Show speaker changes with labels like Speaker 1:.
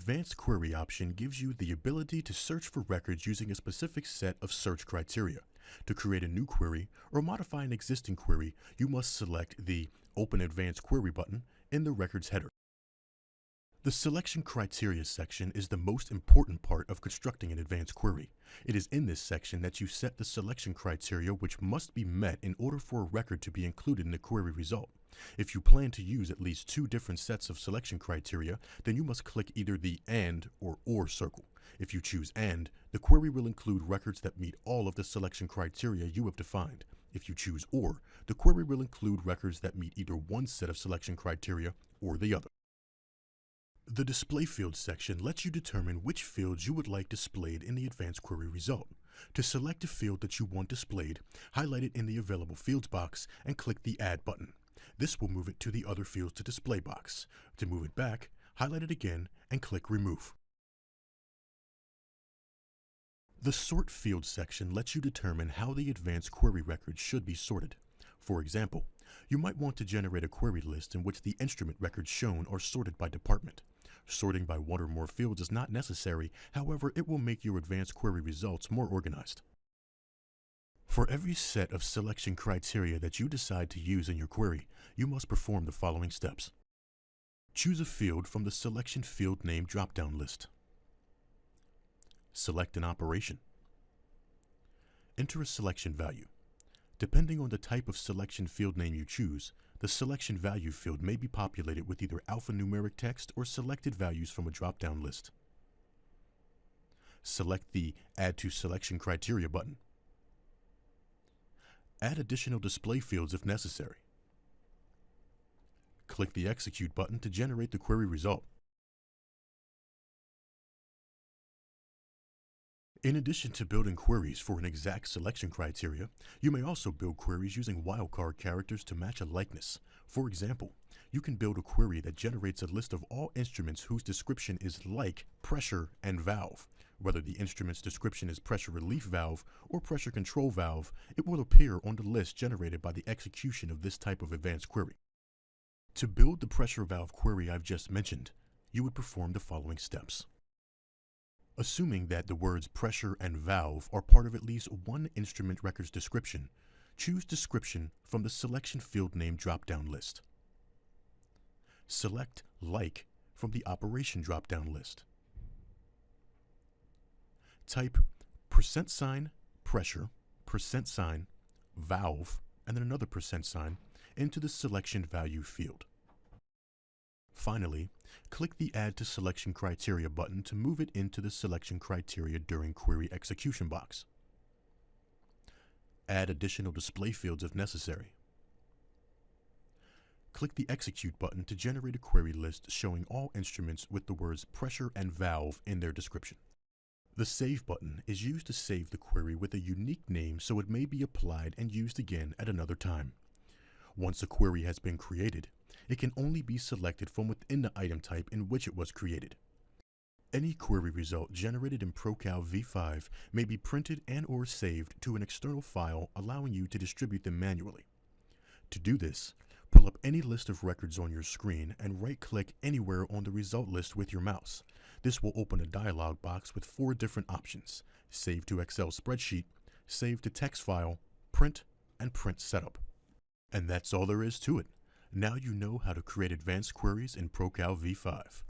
Speaker 1: Advanced Query option gives you the ability to search for records using a specific set of search criteria. To create a new query or modify an existing query, you must select the Open Advanced Query button in the record's header. The selection criteria section is the most important part of constructing an advanced query. It is in this section that you set the selection criteria which must be met in order for a record to be included in the query result. If you plan to use at least two different sets of selection criteria, then you must click either the AND or circle. If you choose AND, the query will include records that meet all of the selection criteria you have defined. If you choose OR, the query will include records that meet either one set of selection criteria or the other. The Display Fields section lets you determine which fields you would like displayed in the advanced query result. To select a field that you want displayed, highlight it in the Available Fields box and click the Add button. This will move it to the Other Fields to Display box. To move it back, highlight it again and click Remove. The Sort Fields section lets you determine how the advanced query records should be sorted. For example, you might want to generate a query list in which the instrument records shown are sorted by department. Sorting by one or more fields is not necessary, however, it will make your advanced query results more organized. For every set of selection criteria that you decide to use in your query, you must perform the following steps. Choose a field from the Selection Field Name drop-down list. Select an operation. Enter a selection value. Depending on the type of selection field name you choose, the selection value field may be populated with either alphanumeric text or selected values from a drop-down list. Select the Add to Selection Criteria button. Add additional display fields if necessary. Click the Execute button to generate the query result. In addition to building queries for an exact selection criteria, you may also build queries using wildcard characters to match a likeness. For example, you can build a query that generates a list of all instruments whose description is like pressure and valve. Whether the instrument's description is pressure relief valve or pressure control valve, it will appear on the list generated by the execution of this type of advanced query. To build the pressure valve query I've just mentioned, you would perform the following steps. Assuming that the words pressure and valve are part of at least one instrument record's description, choose Description from the Selection Field Name drop-down list. Select Like from the Operation drop-down list. Type %, pressure, %, valve, and then another % into the selection value field. Finally, click the Add to Selection Criteria button to move it into the Selection Criteria During Query Execution box. Add additional display fields if necessary. Click the Execute button to generate a query list showing all instruments with the words pressure and valve in their description. The Save button is used to save the query with a unique name so it may be applied and used again at another time. Once a query has been created, it can only be selected from within the item type in which it was created. Any query result generated in ProCalV5 may be printed and/or saved to an external file, allowing you to distribute them manually. To do this, pull up any list of records on your screen and right-click anywhere on the result list with your mouse. This will open a dialog box with 4 different options: Save to Excel spreadsheet, Save to text file, Print, and Print Setup. And that's all there is to it. Now you know how to create advanced queries in ProCalV5.